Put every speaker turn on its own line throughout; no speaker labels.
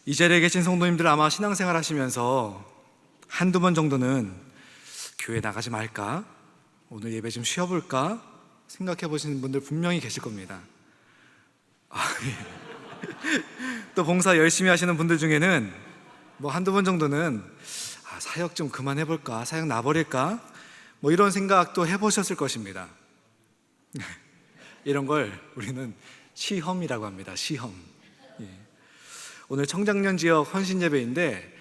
이 자리에 계신 성도님들 아마 신앙생활 하시면서 한두 번 정도는 교회 나가지 말까? 오늘 예배 좀 쉬어볼까? 생각해 보시는 분들 분명히 계실 겁니다. 또 봉사 열심히 하시는 분들 중에는 뭐 한두 번 정도는 사역 좀 그만해볼까? 사역 놔버릴까? 뭐 이런 생각도 해보셨을 것입니다. 이런 걸 우리는 시험이라고 합니다. 시험. 오늘 청장년 지역 헌신 예배인데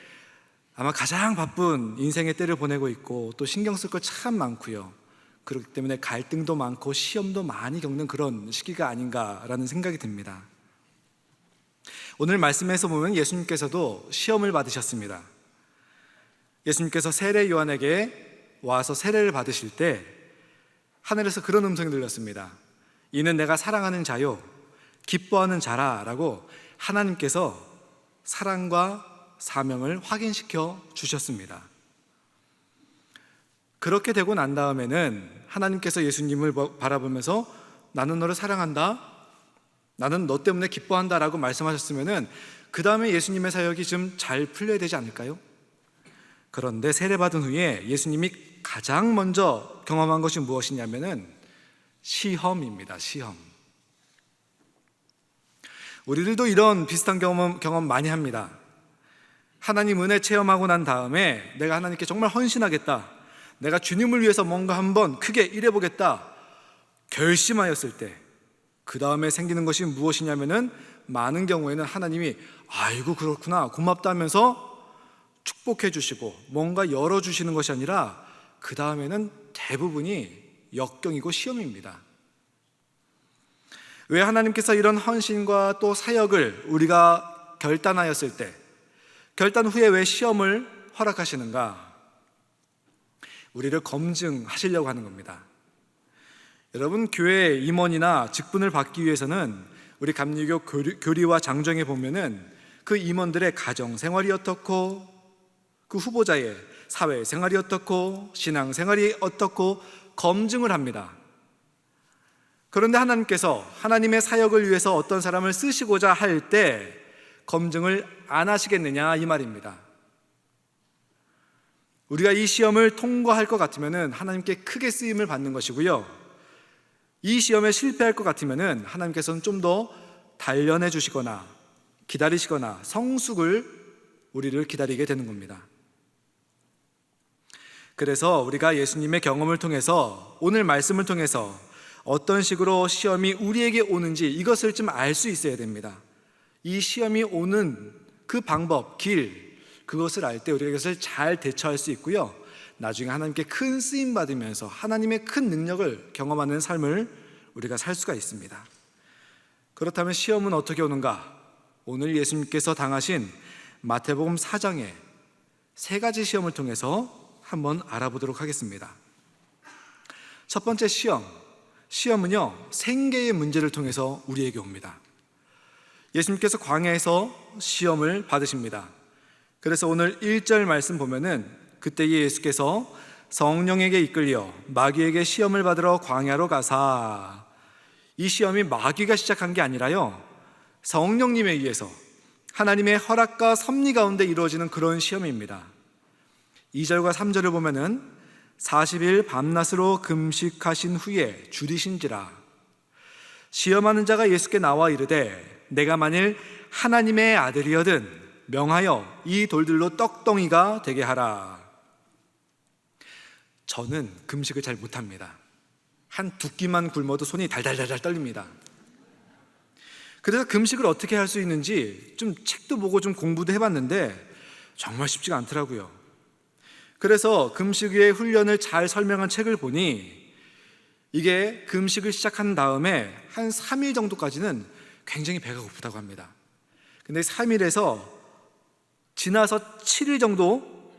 아마 가장 바쁜 인생의 때를 보내고 있고 또 신경 쓸 거 참 많고요. 그렇기 때문에 갈등도 많고 시험도 많이 겪는 그런 시기가 아닌가라는 생각이 듭니다. 오늘 말씀에서 보면 예수님께서도 시험을 받으셨습니다. 예수님께서 세례 요한에게 와서 세례를 받으실 때 하늘에서 그런 음성이 들렸습니다. 이는 내가 사랑하는 자요 기뻐하는 자라 라고 하나님께서 사랑과 사명을 확인시켜 주셨습니다. 그렇게 되고 난 다음에는 하나님께서 예수님을 바라보면서 나는 너를 사랑한다, 나는 너 때문에 기뻐한다 라고 말씀하셨으면 그 다음에 예수님의 사역이 좀 잘 풀려야 되지 않을까요? 그런데 세례받은 후에 예수님이 가장 먼저 경험한 것이 무엇이냐면은 시험입니다. 시험. 우리들도 이런 비슷한 경험 많이 합니다. 하나님 은혜 체험하고 난 다음에 내가 하나님께 정말 헌신하겠다, 내가 주님을 위해서 뭔가 한번 크게 일해보겠다 결심하였을 때 그 다음에 생기는 것이 무엇이냐면은 많은 경우에는 하나님이 아이고 그렇구나 고맙다 하면서 축복해 주시고 뭔가 열어주시는 것이 아니라 그 다음에는 대부분이 역경이고 시험입니다. 왜 하나님께서 이런 헌신과 또 사역을 우리가 결단하였을 때, 결단 후에 왜 시험을 허락하시는가? 우리를 검증하시려고 하는 겁니다. 여러분, 교회 임원이나 직분을 받기 위해서는 우리 감리교 교리와 장정에 보면은 그 임원들의 가정 생활이 어떻고, 그 후보자의 사회 생활이 어떻고, 신앙 생활이 어떻고 검증을 합니다. 그런데 하나님께서 하나님의 사역을 위해서 어떤 사람을 쓰시고자 할 때 검증을 안 하시겠느냐 이 말입니다. 우리가 이 시험을 통과할 것 같으면 하나님께 크게 쓰임을 받는 것이고요, 이 시험에 실패할 것 같으면 하나님께서는 좀 더 단련해 주시거나 기다리시거나 성숙을 우리를 기다리게 되는 겁니다. 그래서 우리가 예수님의 경험을 통해서, 오늘 말씀을 통해서 어떤 식으로 시험이 우리에게 오는지 이것을 좀 알 수 있어야 됩니다. 이 시험이 오는 그 방법, 길, 그것을 알 때 우리가 이것을 잘 대처할 수 있고요, 나중에 하나님께 큰 쓰임 받으면서 하나님의 큰 능력을 경험하는 삶을 우리가 살 수가 있습니다. 그렇다면 시험은 어떻게 오는가? 오늘 예수님께서 당하신 마태복음 4장의 세 가지 시험을 통해서 한번 알아보도록 하겠습니다. 첫 번째 시험은요, 생계의 문제를 통해서 우리에게 옵니다. 예수님께서 광야에서 시험을 받으십니다. 그래서 오늘 1절 말씀 보면은 그때 예수께서 성령에게 이끌려 마귀에게 시험을 받으러 광야로 가사, 이 시험이 마귀가 시작한 게 아니라요, 성령님에 의해서 하나님의 허락과 섭리 가운데 이루어지는 그런 시험입니다. 2절과 3절을 보면은 40일 밤낮으로 금식하신 후에 줄이신지라, 시험하는 자가 예수께 나와 이르되 내가 만일 하나님의 아들이여든 명하여 이 돌들로 떡덩이가 되게 하라. 저는 금식을 잘 못합니다. 한 두 끼만 굶어도 손이 달달달달 떨립니다. 그래서 금식을 어떻게 할 수 있는지 좀 책도 보고 좀 공부도 해봤는데 정말 쉽지가 않더라고요. 그래서 금식의 훈련을 잘 설명한 책을 보니 이게 금식을 시작한 다음에 한 3일 정도까지는 굉장히 배가 고프다고 합니다. 근데 3일에서 지나서 7일 정도,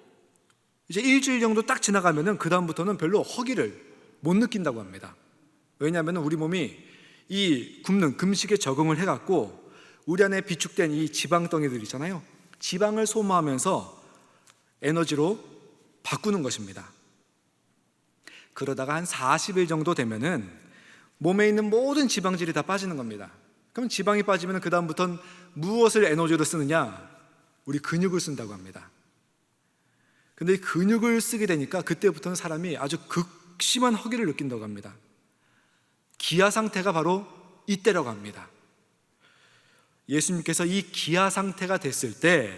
이제 일주일 정도 딱 지나가면은 그 다음부터는 별로 허기를 못 느낀다고 합니다. 왜냐하면 우리 몸이 이 굶는 금식에 적응을 해갖고 우리 안에 비축된 이 지방덩이들 있잖아요, 지방을 소모하면서 에너지로 바꾸는 것입니다. 그러다가 한 40일 정도 되면은 몸에 있는 모든 지방질이 다 빠지는 겁니다. 그럼 지방이 빠지면 그 다음부터는 무엇을 에너지로 쓰느냐? 우리 근육을 쓴다고 합니다. 근데 이 근육을 쓰게 되니까 그때부터는 사람이 아주 극심한 허기를 느낀다고 합니다. 기아 상태가 바로 이때라고 합니다. 예수님께서 이 기아 상태가 됐을 때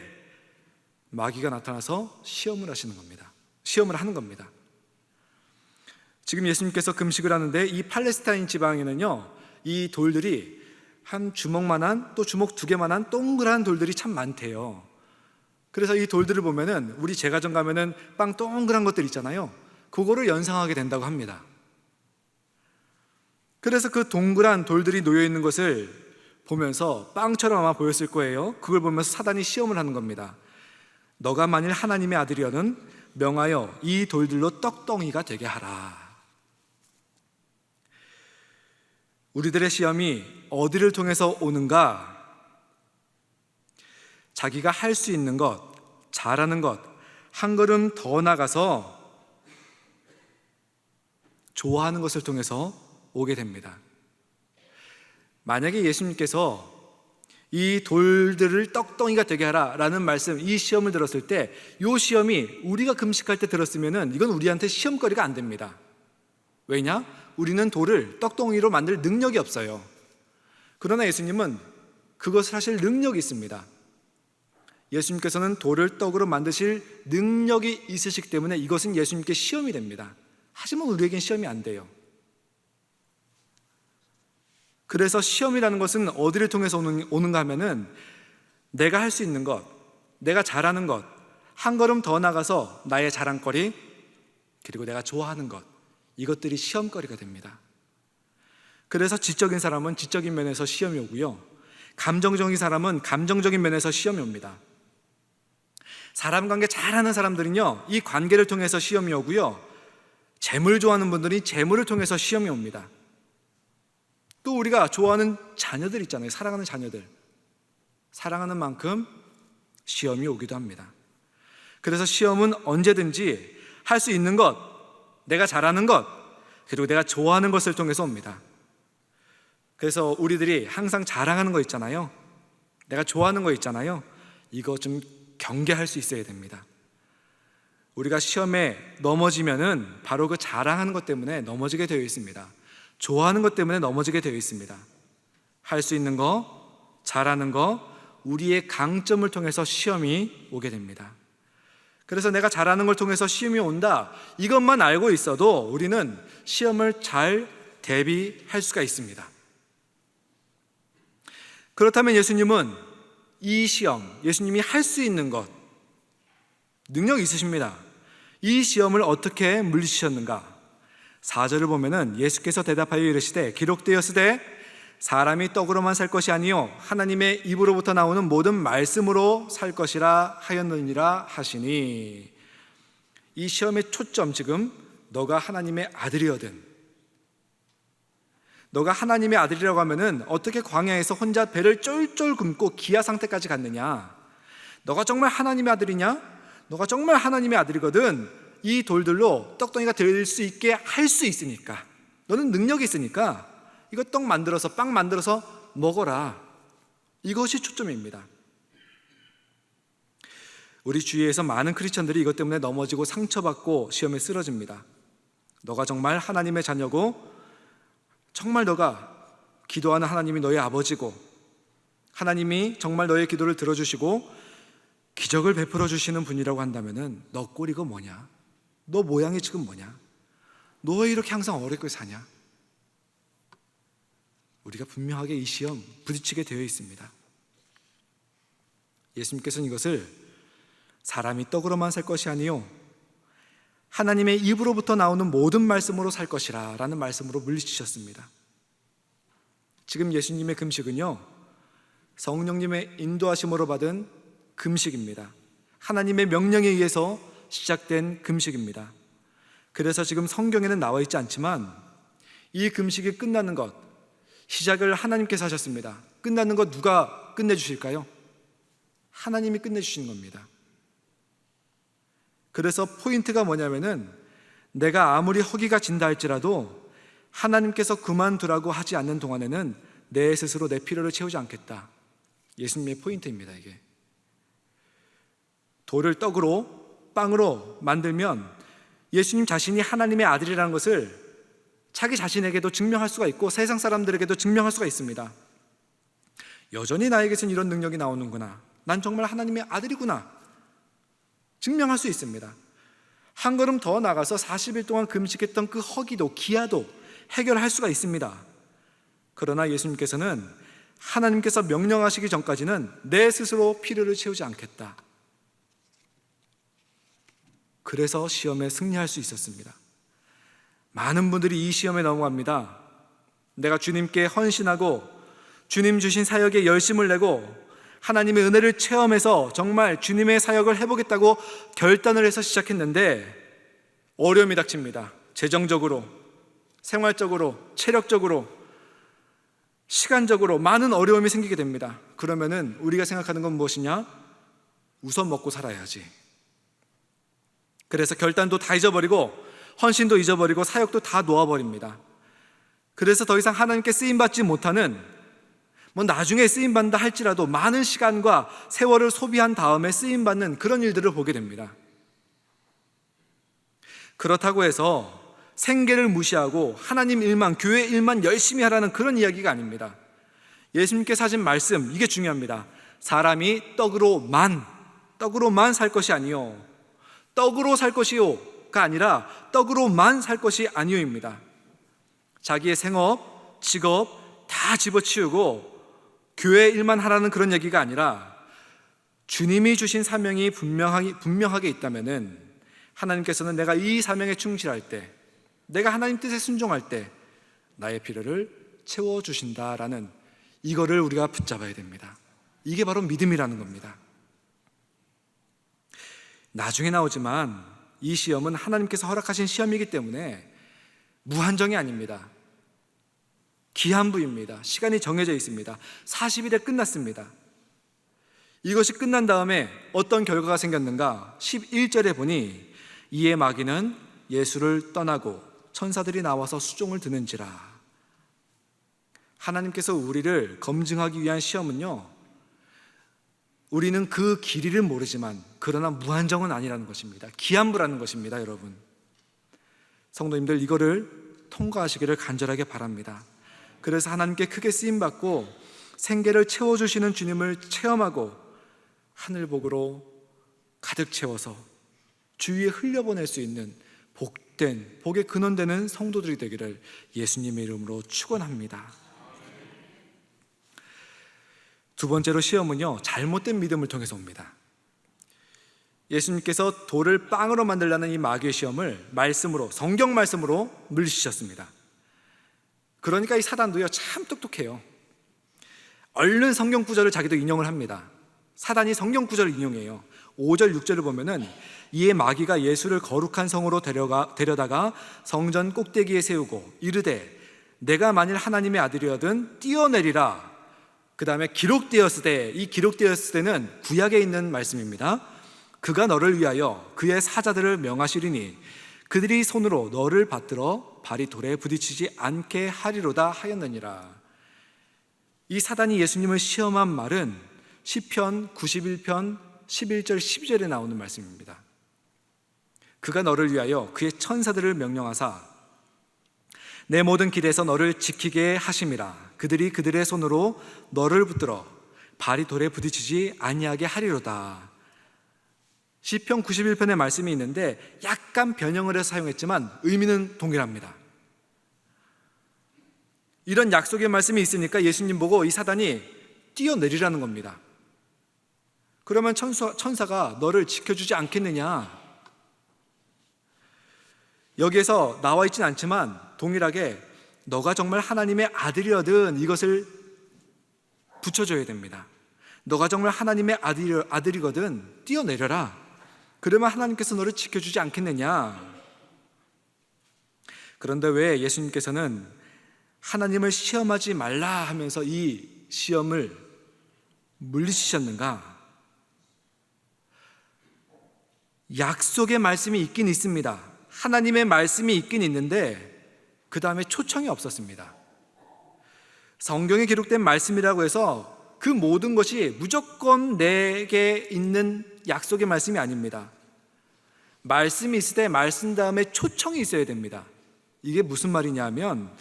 마귀가 나타나서 시험을 하는 겁니다. 지금 예수님께서 금식을 하는데 이 팔레스타인 지방에는요, 이 돌들이 한 주먹만한, 또 주먹 2개만한 동그란 돌들이 참 많대요. 그래서 이 돌들을 보면은 우리 제과점 가면은 빵 동그란 것들 있잖아요. 그거를 연상하게 된다고 합니다. 그래서 그 동그란 돌들이 놓여 있는 것을 보면서 빵처럼 아마 보였을 거예요. 그걸 보면서 사단이 시험을 하는 겁니다. 너가 만일 하나님의 아들이여는 명하여 이 돌들로 떡덩이가 되게 하라. 우리들의 시험이 어디를 통해서 오는가? 자기가 할 수 있는 것, 잘하는 것, 한 걸음 더 나가서 좋아하는 것을 통해서 오게 됩니다. 만약에 예수님께서 이 돌들을 떡덩이가 되게 하라 라는 말씀, 이 시험을 들었을 때 이 시험이 우리가 금식할 때 들었으면 이건 우리한테 시험거리가 안 됩니다. 왜냐? 우리는 돌을 떡덩이로 만들 능력이 없어요. 그러나 예수님은 그것을 하실 능력이 있습니다. 예수님께서는 돌을 떡으로 만드실 능력이 있으시기 때문에 이것은 예수님께 시험이 됩니다. 하지만 우리에겐 시험이 안 돼요. 그래서 시험이라는 것은 어디를 통해서 오는가 하면은 내가 할 수 있는 것, 내가 잘하는 것, 한 걸음 더 나가서 나의 자랑거리, 그리고 내가 좋아하는 것, 이것들이 시험거리가 됩니다. 그래서 지적인 사람은 지적인 면에서 시험이 오고요, 감정적인 사람은 감정적인 면에서 시험이 옵니다. 사람 관계 잘하는 사람들은요, 이 관계를 통해서 시험이 오고요, 재물 좋아하는 분들이 재물을 통해서 시험이 옵니다. 또 우리가 좋아하는 자녀들 있잖아요. 사랑하는 자녀들, 사랑하는 만큼 시험이 오기도 합니다. 그래서 시험은 언제든지 할 수 있는 것, 내가 잘하는 것, 그리고 내가 좋아하는 것을 통해서 옵니다. 그래서 우리들이 항상 자랑하는 거 있잖아요, 내가 좋아하는 거 있잖아요, 이거 좀 경계할 수 있어야 됩니다. 우리가 시험에 넘어지면은 바로 그 자랑하는 것 때문에 넘어지게 되어 있습니다. 좋아하는 것 때문에 넘어지게 되어 있습니다. 할 수 있는 거, 잘하는 거, 우리의 강점을 통해서 시험이 오게 됩니다. 그래서 내가 잘하는 걸 통해서 시험이 온다, 이것만 알고 있어도 우리는 시험을 잘 대비할 수가 있습니다. 그렇다면 예수님은 이 시험, 예수님이 할 수 있는 것, 능력이 있으십니다. 이 시험을 어떻게 물리치셨는가? 4절을 보면은 예수께서 대답하여 이르시되 기록되었으되 사람이 떡으로만 살 것이 아니요 하나님의 입으로부터 나오는 모든 말씀으로 살 것이라 하였느니라 하시니, 이 시험의 초점, 지금 너가 하나님의 아들이거든, 너가 하나님의 아들이라고 하면은 어떻게 광야에서 혼자 배를 쫄쫄 굶고 기아 상태까지 갔느냐? 너가 정말 하나님의 아들이냐? 너가 정말 하나님의 아들이거든, 이 돌들로 떡덩이가 될 수 있게 할 수 있으니까, 너는 능력이 있으니까 이거 떡 만들어서, 빵 만들어서 먹어라. 이것이 초점입니다. 우리 주위에서 많은 크리스천들이 이것 때문에 넘어지고 상처받고 시험에 쓰러집니다. 너가 정말 하나님의 자녀고, 정말 너가 기도하는 하나님이 너의 아버지고, 하나님이 정말 너의 기도를 들어주시고 기적을 베풀어 주시는 분이라고 한다면은 너 꼴이고 뭐냐? 너 모양이 지금 뭐냐? 너 왜 이렇게 항상 어렵게 사냐? 우리가 분명하게 이 시험 부딪히게 되어 있습니다. 예수님께서는 이것을 사람이 떡으로만 살 것이 아니요 하나님의 입으로부터 나오는 모든 말씀으로 살 것이라 라는 말씀으로 물리치셨습니다. 지금 예수님의 금식은요, 성령님의 인도하심으로 받은 금식입니다. 하나님의 명령에 의해서 시작된 금식입니다. 그래서 지금 성경에는 나와 있지 않지만 이 금식이 끝나는 것, 시작을 하나님께서 하셨습니다. 끝나는 것 누가 끝내주실까요? 하나님이 끝내주시는 겁니다. 그래서 포인트가 뭐냐면은 내가 아무리 허기가 진다 할지라도 하나님께서 그만두라고 하지 않는 동안에는 내 스스로 내 필요를 채우지 않겠다. 예수님의 포인트입니다. 이게 돌을 떡으로 빵으로 만들면 예수님 자신이 하나님의 아들이라는 것을 자기 자신에게도 증명할 수가 있고 세상 사람들에게도 증명할 수가 있습니다. 여전히 나에게서는 이런 능력이 나오는구나, 난 정말 하나님의 아들이구나 증명할 수 있습니다. 한 걸음 더 나가서 40일 동안 금식했던 그 허기도 기아도 해결할 수가 있습니다. 그러나 예수님께서는 하나님께서 명령하시기 전까지는 내 스스로 필요를 채우지 않겠다. 그래서 시험에 승리할 수 있었습니다. 많은 분들이 이 시험에 넘어갑니다. 내가 주님께 헌신하고 주님 주신 사역에 열심을 내고 하나님의 은혜를 체험해서 정말 주님의 사역을 해보겠다고 결단을 해서 시작했는데 어려움이 닥칩니다. 재정적으로, 생활적으로, 체력적으로, 시간적으로 많은 어려움이 생기게 됩니다. 그러면은 우리가 생각하는 건 무엇이냐? 우선 먹고 살아야지. 그래서 결단도 다 잊어버리고 헌신도 잊어버리고 사역도 다 놓아버립니다. 그래서 더 이상 하나님께 쓰임받지 못하는, 나중에 쓰임받는다 할지라도 많은 시간과 세월을 소비한 다음에 쓰임받는 그런 일들을 보게 됩니다. 그렇다고 해서 생계를 무시하고 하나님 일만, 교회 일만 열심히 하라는 그런 이야기가 아닙니다. 예수님께서 하신 말씀, 이게 중요합니다. 사람이 떡으로만 살 것이 아니요, 떡으로 살 것이요가 아니라 떡으로만 살 것이 아니요입니다. 자기의 생업, 직업 다 집어치우고 교회 일만 하라는 그런 얘기가 아니라 주님이 주신 사명이 분명하게 있다면은 하나님께서는 내가 이 사명에 충실할 때, 내가 하나님 뜻에 순종할 때 나의 필요를 채워주신다라는 이거를 우리가 붙잡아야 됩니다. 이게 바로 믿음이라는 겁니다. 나중에 나오지만 이 시험은 하나님께서 허락하신 시험이기 때문에 무한정이 아닙니다. 기한부입니다. 시간이 정해져 있습니다. 40일에 끝났습니다. 이것이 끝난 다음에 어떤 결과가 생겼는가? 11절에 보니 이에 마귀는 예수를 떠나고 천사들이 나와서 수종을 드는지라. 하나님께서 우리를 검증하기 위한 시험은요, 우리는 그 길이를 모르지만 그러나 무한정은 아니라는 것입니다. 기한부라는 것입니다. 여러분, 성도님들, 이거를 통과하시기를 간절하게 바랍니다. 그래서 하나님께 크게 쓰임받고 생계를 채워주시는 주님을 체험하고 하늘복으로 가득 채워서 주위에 흘려보낼 수 있는 복된, 복의 근원되는 성도들이 되기를 예수님의 이름으로 축원합니다. 두 번째로 시험은요, 잘못된 믿음을 통해서 옵니다. 예수님께서 돌을 빵으로 만들라는 이 마귀의 시험을 말씀으로, 성경 말씀으로 물리치셨습니다. 그러니까 이 사단도요, 참 똑똑해요. 얼른 성경 구절을 자기도 인용을 합니다. 사단이 성경 구절을 인용해요. 5절, 6절을 보면은 이에 마귀가 예수를 거룩한 성으로 데려다가 성전 꼭대기에 세우고 이르되 내가 만일 하나님의 아들이거든 뛰어내리라. 그 다음에 기록되었으되, 이 기록되었으되는 구약에 있는 말씀입니다. 그가 너를 위하여 그의 사자들을 명하시리니 그들이 손으로 너를 받들어 발이 돌에 부딪히지 않게 하리로다 하였느니라. 이 사단이 예수님을 시험한 말은 시편 91편 11절 12절에 나오는 말씀입니다. 그가 너를 위하여 그의 천사들을 명령하사 내 모든 길에서 너를 지키게 하심이라. 그들이 그들의 손으로 너를 붙들어 발이 돌에 부딪히지 아니하게 하리로다. 시편 91편의 말씀이 있는데 약간 변형을 해서 사용했지만 의미는 동일합니다. 이런 약속의 말씀이 있으니까 예수님 보고 이 사단이 뛰어내리라는 겁니다. 그러면 천사가 너를 지켜주지 않겠느냐? 여기에서 나와 있진 않지만 동일하게 너가 정말 하나님의 아들이거든, 이것을 붙여줘야 됩니다. 너가 정말 하나님의 아들이거든 뛰어내려라. 그러면 하나님께서 너를 지켜주지 않겠느냐? 그런데 왜 예수님께서는 하나님을 시험하지 말라 하면서 이 시험을 물리치셨는가? 약속의 말씀이 있긴 있습니다. 하나님의 말씀이 있긴 있는데 그 다음에 초청이 없었습니다. 성경에 기록된 말씀이라고 해서 그 모든 것이 무조건 내게 있는 약속의 말씀이 아닙니다. 말씀이 있을 때 말씀 다음에 초청이 있어야 됩니다. 이게 무슨 말이냐 하면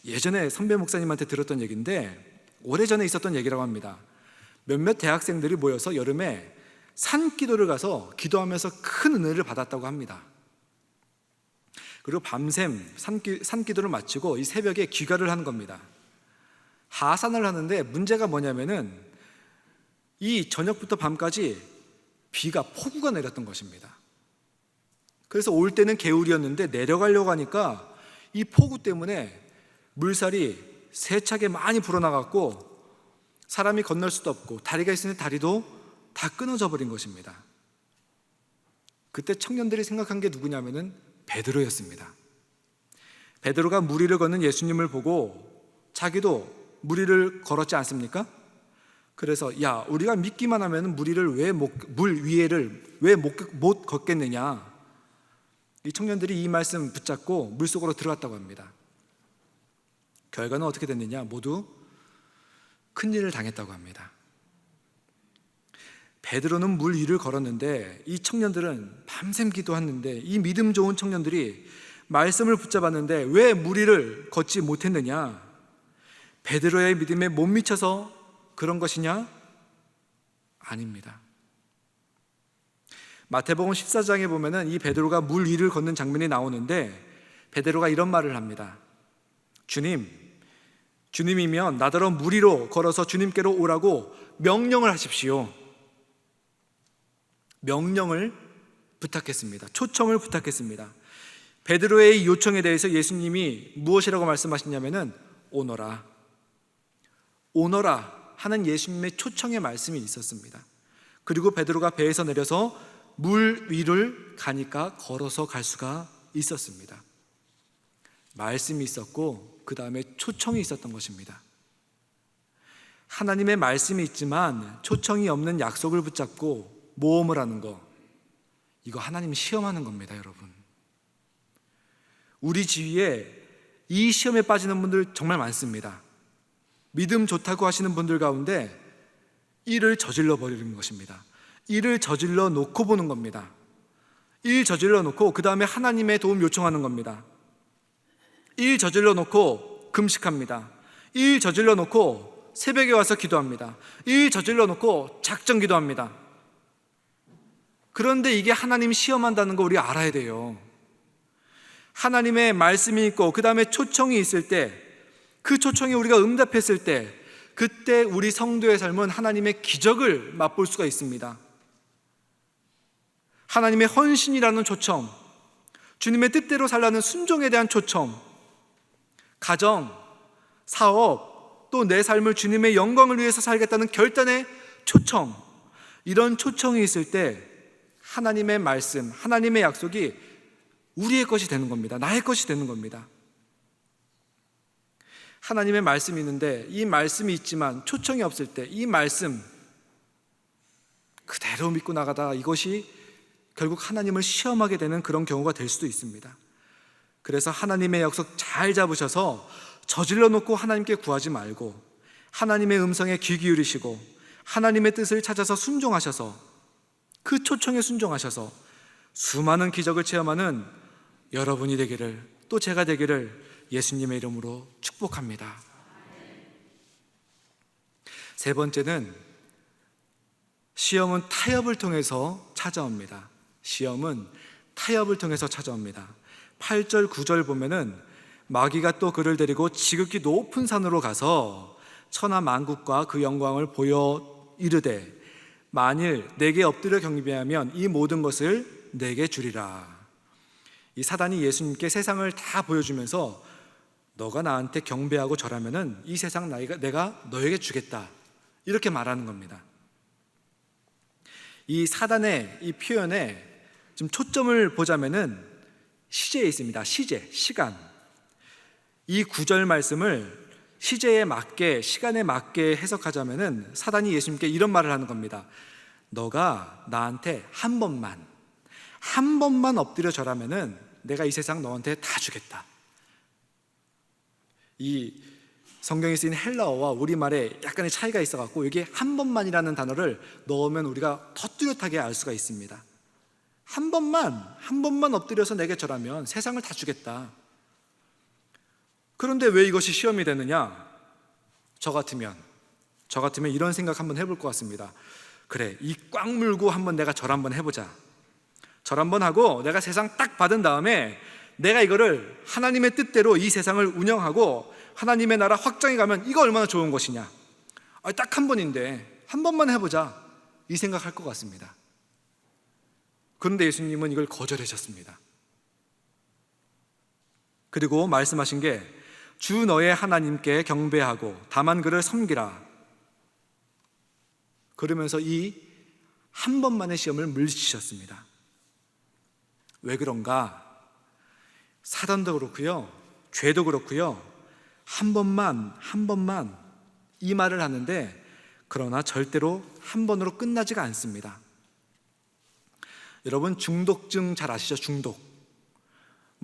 예전에 선배 목사님한테 들었던 얘기인데 오래전에 있었던 얘기라고 합니다. 몇몇 대학생들이 모여서 여름에 산기도를 가서 기도하면서 큰 은혜를 받았다고 합니다. 그리고 밤샘 산기도를 마치고 이 새벽에 귀가를 하는 겁니다. 하산을 하는데 문제가 뭐냐면은 이 저녁부터 밤까지 폭우가 내렸던 것입니다. 그래서 올 때는 개울이었는데 내려가려고 하니까 이 폭우 때문에 물살이 세차게 많이 불어나갔고 사람이 건널 수도 없고 다리가 있으니 다리도 다 끊어져 버린 것입니다. 그때 청년들이 생각한 게 누구냐면은 베드로였습니다. 베드로가 물 위를 걷는 예수님을 보고 자기도 물 위를 걸었지 않습니까? 그래서 야, 우리가 믿기만 하면 물 위에를 왜 못 걷겠느냐? 이 청년들이 이 말씀 붙잡고 물속으로 들어갔다고 합니다. 결과는 어떻게 됐느냐? 모두 큰일을 당했다고 합니다. 베드로는 물 위를 걸었는데 이 청년들은 밤샘 기도했는데 이 믿음 좋은 청년들이 말씀을 붙잡았는데 왜 물 위를 걷지 못했느냐? 베드로의 믿음에 못 미쳐서 그런 것이냐? 아닙니다. 마태복음 14장에 보면은 이 베드로가 물 위를 걷는 장면이 나오는데 베드로가 이런 말을 합니다. 주님이면 나더러 물 위로 걸어서 주님께로 오라고 명령을 하십시오. 명령을 부탁했습니다. 초청을 부탁했습니다. 베드로의 요청에 대해서 예수님이 무엇이라고 말씀하시냐면은 오너라 하는 예수님의 초청의 말씀이 있었습니다. 그리고 베드로가 배에서 내려서 물 위를 가니까 걸어서 갈 수가 있었습니다. 말씀이 있었고 그 다음에 초청이 있었던 것입니다. 하나님의 말씀이 있지만 초청이 없는 약속을 붙잡고 모험을 하는 거, 이거 하나님 시험하는 겁니다, 여러분. 우리 주위에 이 시험에 빠지는 분들 정말 많습니다. 믿음 좋다고 하시는 분들 가운데 일을 저질러 버리는 것입니다. 일을 저질러 놓고 보는 겁니다. 일 저질러 놓고 그 다음에 하나님의 도움 요청하는 겁니다. 일 저질러 놓고 금식합니다. 일 저질러 놓고 새벽에 와서 기도합니다. 일 저질러 놓고 작정 기도합니다. 그런데 이게 하나님 시험한다는 거 우리 알아야 돼요. 하나님의 말씀이 있고 그 다음에 초청이 있을 때, 그 초청에 우리가 응답했을 때 그때 우리 성도의 삶은 하나님의 기적을 맛볼 수가 있습니다. 하나님의 헌신이라는 초청, 주님의 뜻대로 살라는 순종에 대한 초청, 가정, 사업, 또 내 삶을 주님의 영광을 위해서 살겠다는 결단의 초청, 이런 초청이 있을 때 하나님의 말씀, 하나님의 약속이 우리의 것이 되는 겁니다. 나의 것이 되는 겁니다. 하나님의 말씀이 있는데 이 말씀이 있지만 초청이 없을 때 이 말씀 그대로 믿고 나가다 이것이 결국 하나님을 시험하게 되는 그런 경우가 될 수도 있습니다. 그래서 하나님의 약속 잘 잡으셔서 저질러 놓고 하나님께 구하지 말고 하나님의 음성에 귀 기울이시고 하나님의 뜻을 찾아서 순종하셔서 그 초청에 순종하셔서 수많은 기적을 체험하는 여러분이 되기를, 또 제가 되기를 예수님의 이름으로 축복합니다. 세 번째는 시험은 타협을 통해서 찾아옵니다. 시험은 타협을 통해서 찾아옵니다. 8절 9절 보면은 마귀가 또 그를 데리고 지극히 높은 산으로 가서 천하 만국과 그 영광을 보여 이르되 만일 내게 엎드려 경배하면 이 모든 것을 내게 주리라. 이 사단이 예수님께 세상을 다 보여주면서 너가 나한테 경배하고 절하면은 이 세상 내가 너에게 주겠다, 이렇게 말하는 겁니다. 이 사단의 이 표현에 좀 초점을 보자면은 시제에 있습니다. 시간. 이 9절 말씀을 시제에 맞게, 시간에 맞게 해석하자면은 사단이 예수님께 이런 말을 하는 겁니다. 너가 나한테 한 번만 엎드려 절하면은 내가 이 세상 너한테 다 주겠다. 이 성경에 쓰인 헬라어와 우리말에 약간의 차이가 있어갖고 이게 한 번만이라는 단어를 넣으면 우리가 더 뚜렷하게 알 수가 있습니다. 한 번만 엎드려서 내게 절하면 세상을 다 주겠다. 그런데 왜 이것이 시험이 되느냐? 저 같으면 이런 생각 한번 해볼 것 같습니다. 그래, 이 꽉 물고 한번 내가 절 한번 해보자. 절 한번 하고 내가 세상 딱 받은 다음에 내가 이거를 하나님의 뜻대로 이 세상을 운영하고 하나님의 나라 확장해 가면 이거 얼마나 좋은 것이냐. 딱 한 번인데 한 번만 해보자, 이 생각할 것 같습니다. 그런데 예수님은 이걸 거절하셨습니다. 그리고 말씀하신 게 주 너의 하나님께 경배하고 다만 그를 섬기라. 그러면서 이 한 번만의 시험을 물리치셨습니다. 왜 그런가? 사단도 그렇고요, 죄도 그렇고요, 한 번만 이 말을 하는데 그러나 절대로 한 번으로 끝나지가 않습니다. 여러분, 중독증 잘 아시죠? 중독.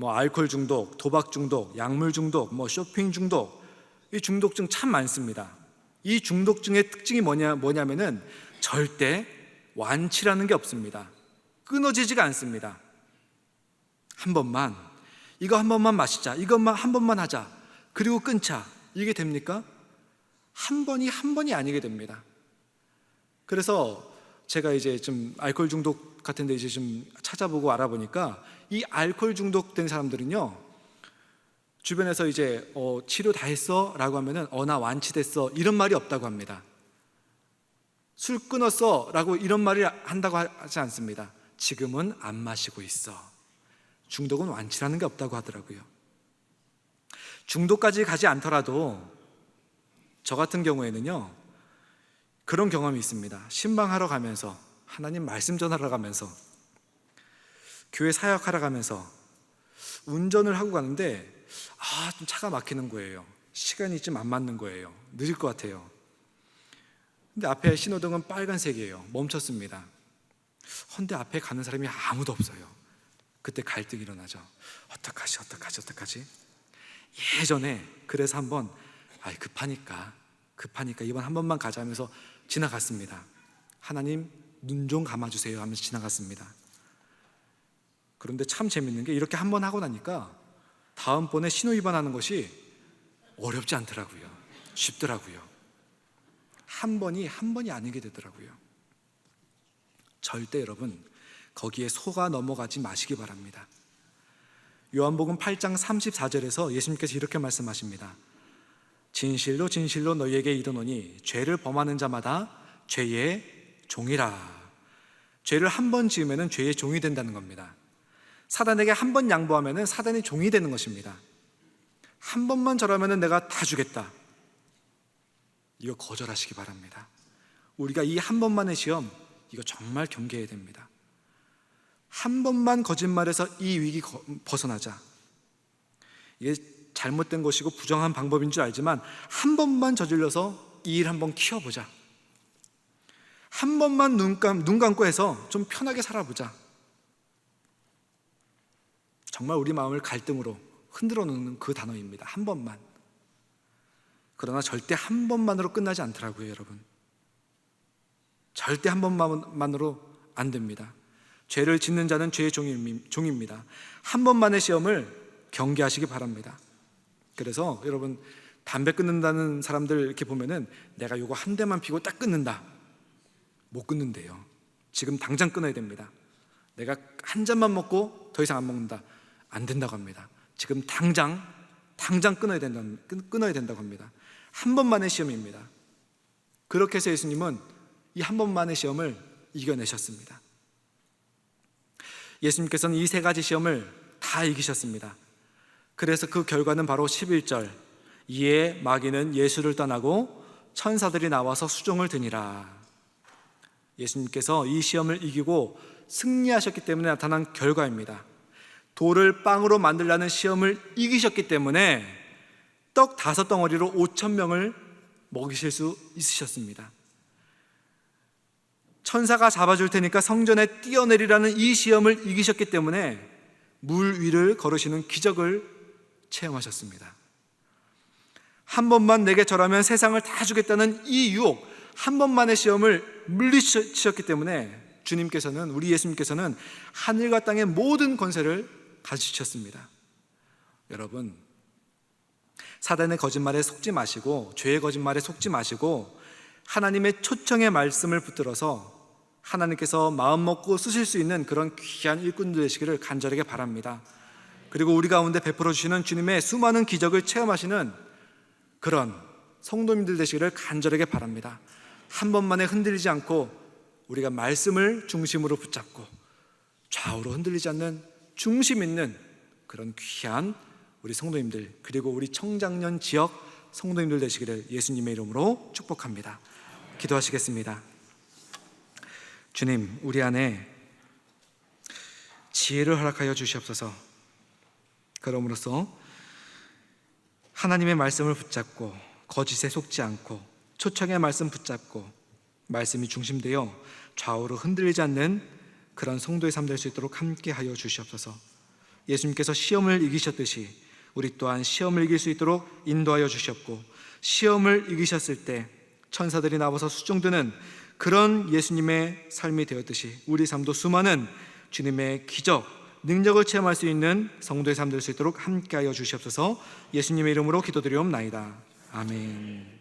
알코올 중독, 도박 중독, 약물 중독, 쇼핑 중독, 이 중독증 참 많습니다. 이 중독증의 특징이 뭐냐면은 절대 완치라는 게 없습니다. 끊어지지가 않습니다. 이거 한 번만 마시자, 이것만 한 번만 하자, 그리고 끊자, 이게 됩니까? 한 번이 아니게 됩니다. 그래서 제가 이제 좀 알코올 중독 같은데 이제 좀 찾아보고 알아보니까 이 알코올 중독된 사람들은요, 주변에서 이제 치료 다 했어? 라고 하면은 나 완치됐어, 이런 말이 없다고 합니다. 술 끊었어? 라고 이런 말을 한다고 하지 않습니다. 지금은 안 마시고 있어. 중독은 완치라는 게 없다고 하더라고요. 중독까지 가지 않더라도 저 같은 경우에는요, 그런 경험이 있습니다. 신방하러 가면서, 하나님 말씀 전하러 가면서, 교회 사역하러 가면서 운전을 하고 가는데 좀 차가 막히는 거예요. 시간이 좀 안 맞는 거예요. 늦을 것 같아요. 근데 앞에 신호등은 빨간색이에요. 멈췄습니다. 근데 앞에 가는 사람이 아무도 없어요. 그때 갈등이 일어나죠. 어떡하지? 예전에 그래서 한번 급하니까 이번 한 번만 가자 하면서 지나갔습니다. 하나님 눈 좀 감아주세요 하면서 지나갔습니다. 그런데 참 재밌는 게 이렇게 한 번 하고 나니까 다음번에 신호 위반하는 것이 어렵지 않더라고요. 쉽더라고요. 한 번이 아니게 되더라고요. 절대 여러분 거기에 속아 넘어가지 마시기 바랍니다. 요한복음 8장 34절에서 예수님께서 이렇게 말씀하십니다. 진실로 진실로 너희에게 이르노니 죄를 범하는 자마다 죄의 종이라. 죄를 한 번 지으면 죄의 종이 된다는 겁니다. 사단에게 한 번 양보하면 사단이 종이 되는 것입니다. 한 번만 절하면 내가 다 주겠다, 이거 거절하시기 바랍니다. 우리가 이 한 번만의 시험, 이거 정말 경계해야 됩니다. 한 번만 거짓말해서 이 위기 벗어나자. 이게 잘못된 것이고 부정한 방법인 줄 알지만 한 번만 저질러서 이 일 한번 키워보자. 한 번만 눈 감고 해서 좀 편하게 살아보자. 정말 우리 마음을 갈등으로 흔들어 놓는 그 단어입니다. 한 번만. 그러나 절대 한 번만으로 끝나지 않더라고요, 여러분. 절대 한 번만으로 안 됩니다. 죄를 짓는 자는 죄의 종입니다. 한 번만의 시험을 경계하시기 바랍니다. 그래서 여러분, 담배 끊는다는 사람들 이렇게 보면은 내가 요거 한 대만 피고 딱 끊는다. 못 끊는데요. 지금 당장 끊어야 됩니다. 내가 한 잔만 먹고 더 이상 안 먹는다. 안 된다고 합니다. 지금 당장 끊어야 된다고 합니다. 한 번만의 시험입니다. 그렇게 해서 예수님은 이 한 번만의 시험을 이겨내셨습니다. 예수님께서는 이 세 가지 시험을 다 이기셨습니다. 그래서 그 결과는 바로 11절, 이에 마귀는 예수를 떠나고 천사들이 나와서 수종을 드니라. 예수님께서 이 시험을 이기고 승리하셨기 때문에 나타난 결과입니다. 돌을 빵으로 만들라는 시험을 이기셨기 때문에 떡 5덩어리로 5,000명을 먹이실 수 있으셨습니다. 천사가 잡아줄 테니까 성전에 뛰어내리라는 이 시험을 이기셨기 때문에 물 위를 걸으시는 기적을 체험하셨습니다. 한 번만 내게 절하면 세상을 다 주겠다는 이 유혹, 한 번만의 시험을 물리치셨기 때문에 주님께서는, 우리 예수님께서는 하늘과 땅의 모든 권세를 가지셨습니다. 여러분, 사단의 거짓말에 속지 마시고, 죄의 거짓말에 속지 마시고, 하나님의 초청의 말씀을 붙들어서 하나님께서 마음 먹고 쓰실 수 있는 그런 귀한 일꾼들 되시기를 간절하게 바랍니다. 그리고 우리 가운데 베풀어 주시는 주님의 수많은 기적을 체험하시는 그런 성도님들 되시기를 간절하게 바랍니다. 한 번만에 흔들리지 않고 우리가 말씀을 중심으로 붙잡고 좌우로 흔들리지 않는 중심 있는 그런 귀한 우리 성도님들, 그리고 우리 청장년 지역 성도님들 되시기를 예수님의 이름으로 축복합니다. 기도하시겠습니다. 주님, 우리 안에 지혜를 허락하여 주시옵소서. 그러므로써 하나님의 말씀을 붙잡고 거짓에 속지 않고 초청의 말씀 붙잡고 말씀이 중심되어 좌우로 흔들리지 않는 그런 성도의 삶 될 수 있도록 함께 하여 주시옵소서. 예수님께서 시험을 이기셨듯이 우리 또한 시험을 이길 수 있도록 인도하여 주시옵고, 시험을 이기셨을 때 천사들이 나와서 수종드는 그런 예수님의 삶이 되었듯이 우리 삶도 수많은 주님의 기적, 능력을 체험할 수 있는 성도의 삶 될 수 있도록 함께하여 주시옵소서. 예수님의 이름으로 기도드리옵나이다. 아멘.